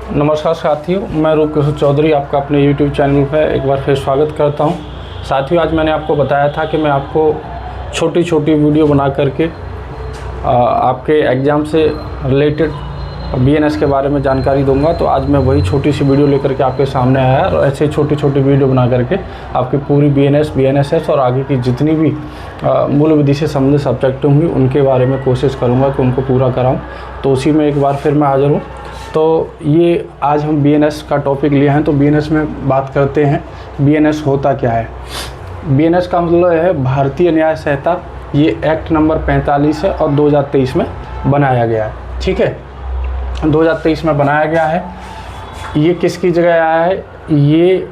नमस्कार साथियों, मैं रूप किशोर चौधरी आपका अपने YouTube चैनल पर एक बार फिर स्वागत करता हूं। साथियों, आज मैंने आपको बताया था कि मैं आपको छोटी छोटी वीडियो बना करके आपके एग्ज़ाम से रिलेटेड BNS के बारे में जानकारी दूंगा। तो आज मैं वही छोटी सी वीडियो लेकर के आपके सामने आया और ऐसे छोटी छोटी वीडियो बना करके आपकी पूरी BNS, BNSS और आगे की जितनी भी मूल विधि से संबंधित सब्जेक्ट होंगी उनके बारे में कोशिश करूँगा कि उनको पूरा कराऊँ। तो उसी में एक बार फिर मैं हाज़िर हूँ। तो ये आज हम BNS का टॉपिक लिए हैं, तो BNS में बात करते हैं। BNS होता क्या है? BNS का मतलब है भारतीय न्याय संहिता। ये एक्ट नंबर 45 है और 2023 में बनाया गया है। ठीक है, 2023 में बनाया गया है। ये किसकी जगह आया है? ये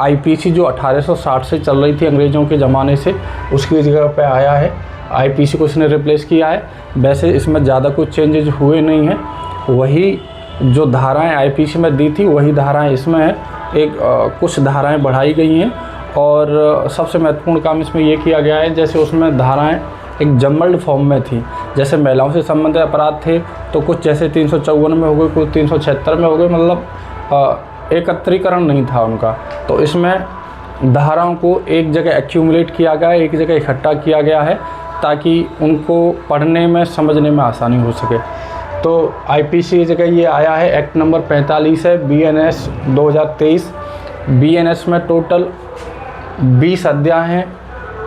IPC जो 1860 से चल रही थी अंग्रेज़ों के ज़माने से, उसकी जगह पे आया है। IPC को इसने रिप्लेस किया है। वैसे इसमें ज़्यादा कुछ चेंजेज हुए नहीं हैं, वही जो धाराएं IPC में दी थी वही धाराएं इसमें है। कुछ धाराएं बढ़ाई गई हैं और सबसे महत्वपूर्ण काम इसमें ये किया गया है, जैसे उसमें धाराएं एक जम्बल्ड फॉर्म में थी। जैसे महिलाओं से संबंधित अपराध थे तो कुछ जैसे 354 में हो गए, कुछ 376 में हो गए, मतलब एकत्रीकरण नहीं था उनका। तो इसमें धाराओं को एक जगह एक्यूमुलेट किया गया है, एक जगह इकट्ठा किया गया है ताकि उनको पढ़ने में समझने में आसानी हो सके। तो IPC की जगह ये आया है। एक्ट नंबर 45 है, BNS 2023। BNS में टोटल 20 अध्याय हैं,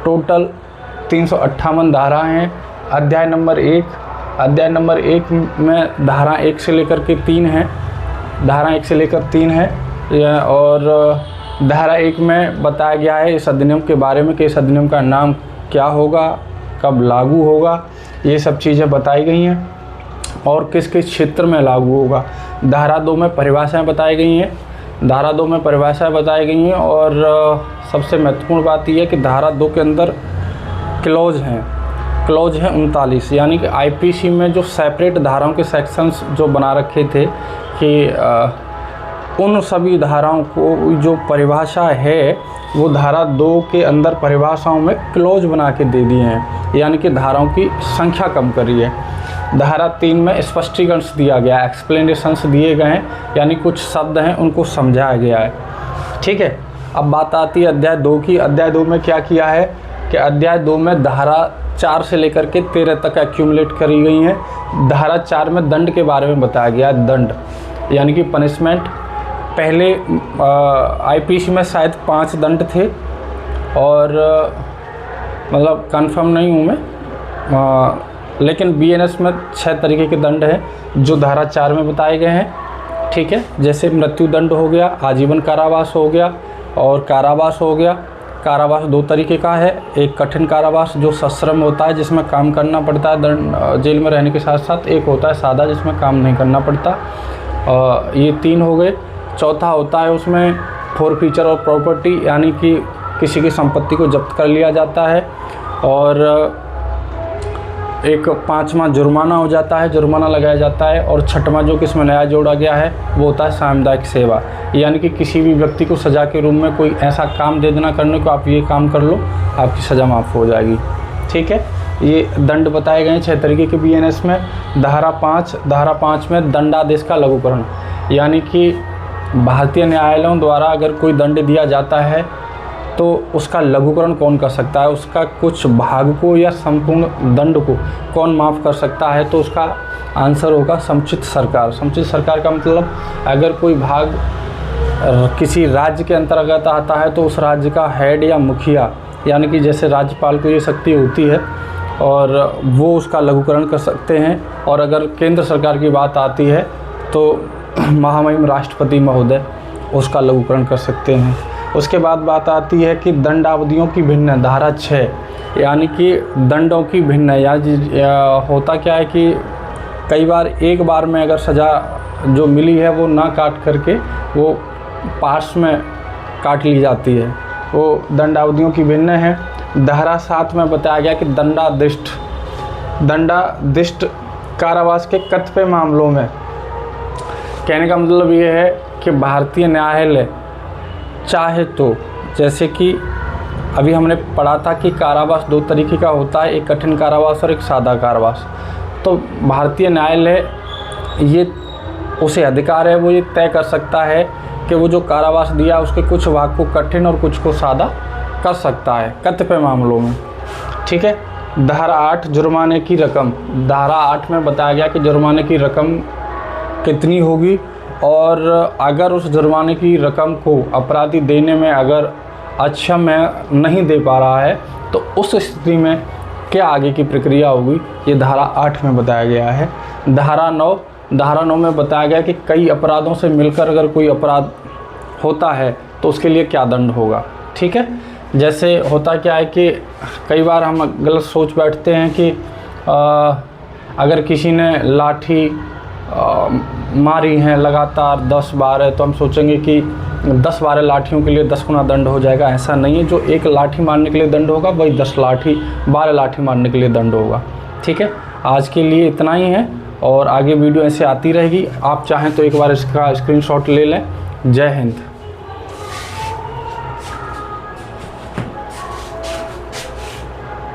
टोटल 358 धाराएँ हैं। अध्याय नंबर 1 में धारा 1 से लेकर के 3 हैं, धारा 1 से लेकर 3 है। और धारा 1 में बताया गया है इस अधिनियम के बारे में कि इस अधिनियम का नाम क्या होगा, कब लागू होगा, ये सब चीज़ें बताई गई हैं और किस किस क्षेत्र में लागू होगा। धारा 2 में परिभाषाएं बताई गई हैं, धारा 2 में परिभाषाएं बताई गई हैं। और सबसे महत्वपूर्ण बात यह है कि धारा 2 के अंदर क्लॉज हैं 39। यानी कि IPC में जो सेपरेट धाराओं के सेक्शंस जो बना रखे थे कि उन सभी धाराओं को जो परिभाषा है वो धारा 2 के अंदर परिभाषाओं में क्लॉज बना के दे दिए हैं, यानी कि धाराओं की संख्या कम करी है। धारा 3 में स्पष्टीकरण दिया गया है, एक्सप्लेनेशंस दिए गए हैं, यानी कुछ शब्द हैं उनको समझाया गया है। ठीक है, अब बात आती है अध्याय 2 की। अध्याय 2 में क्या किया है कि अध्याय 2 में धारा 4 से लेकर के 13 तक एक्यूमुलेट करी गई हैं। धारा 4 में दंड के बारे में बताया गया है, दंड यानी कि पनिशमेंट। पहले IPC में शायद 5 दंड थे और मतलब कंफर्म नहीं हूँ मैं, लेकिन BNS में 6 तरीके के दंड हैं जो धारा 4 में बताए गए हैं। ठीक है, जैसे मृत्यु दंड हो गया, आजीवन कारावास हो गया और कारावास हो गया। कारावास 2 तरीके का है, एक कठिन कारावास जो सश्रम होता है जिसमें काम करना पड़ता है दंड जेल में रहने के साथ साथ, एक होता है सादा जिसमें काम नहीं करना पड़ता। ये 3 हो गए। चौथा होता है उसमें फॉरफीचर और प्रॉपर्टी, यानी कि किसी की संपत्ति को जब्त कर लिया जाता है। और एक 5वां जुर्माना हो जाता है, जुर्माना लगाया जाता है। और 6वां जो कि इसमें नया जोड़ा गया है वो होता है सामुदायिक सेवा, यानी कि किसी भी व्यक्ति को सज़ा के रूप में कोई ऐसा काम दे देना करने को, आप ये काम कर लो आपकी सज़ा माफ़ हो जाएगी। ठीक है, ये दंड बताए गए हैं 6 तरीके के BNS में। धारा 5 में दंडादेश का लघुकरण, यानी कि भारतीय न्यायालयों द्वारा अगर कोई दंड दिया जाता है तो उसका लघुकरण कौन कर सकता है, उसका कुछ भाग को या संपूर्ण दंड को कौन माफ़ कर सकता है? तो उसका आंसर होगा समुचित सरकार। समुचित सरकार का मतलब अगर कोई भाग किसी राज्य के अंतर्गत आता है तो उस राज्य का हेड या मुखिया, यानी कि जैसे राज्यपाल को ये शक्ति होती है और वो उसका लघुकरण कर सकते हैं। और अगर केंद्र सरकार की बात आती है तो महामहिम राष्ट्रपति महोदय उसका लघुकरण कर सकते हैं। उसके बाद बात आती है कि दंडावधियों की भिन्न, धारा 6, यानी कि दंडों की भिन्न। या होता क्या है कि कई बार एक बार में अगर सज़ा जो मिली है वो ना काट करके वो पार्ट्स में काट ली जाती है, वो दंडावधियों की भिन्न है। धारा 7 में बताया गया कि दंडादिष्ट कारावास के कतिपय मामलों में, कहने का मतलब ये है कि भारतीय न्यायालय चाहे तो, जैसे कि अभी हमने पढ़ा था कि कारावास 2 तरीके का होता है, एक कठिन कारावास और एक सादा कारावास। तो भारतीय न्यायालय ये उसे अधिकार है, वो ये तय कर सकता है कि वो जो कारावास दिया उसके कुछ भाग को कठिन और कुछ को सादा कर सकता है कतिपय मामलों में। ठीक है। धारा 8 जुर्माने की रकम। धारा 8 में बताया गया कि जुर्माने की रकम कितनी होगी, और अगर उस जुर्माने की रकम को अपराधी देने में अगर अक्षम है, नहीं दे पा रहा है, तो उस स्थिति में क्या आगे की प्रक्रिया होगी, ये धारा 8 में बताया गया है। धारा 9 में बताया गया कि कई अपराधों से मिलकर अगर कोई अपराध होता है तो उसके लिए क्या दंड होगा। ठीक है। जैसे होता क्या है कि कई बार हम गलत सोच बैठते हैं कि अगर किसी ने लाठी मारी हैं लगातार 10-12 है, तो हम सोचेंगे कि 10-12 लाठियों के लिए 10 गुना दंड हो जाएगा। ऐसा नहीं है। जो एक लाठी मारने के लिए दंड होगा वही 12 लाठी मारने के लिए दंड होगा। ठीक है। आज के लिए इतना ही है, और आगे वीडियो ऐसे आती रहेगी। आप चाहें तो एक बार इसका स्क्रीनशॉट ले लें। जय हिंद।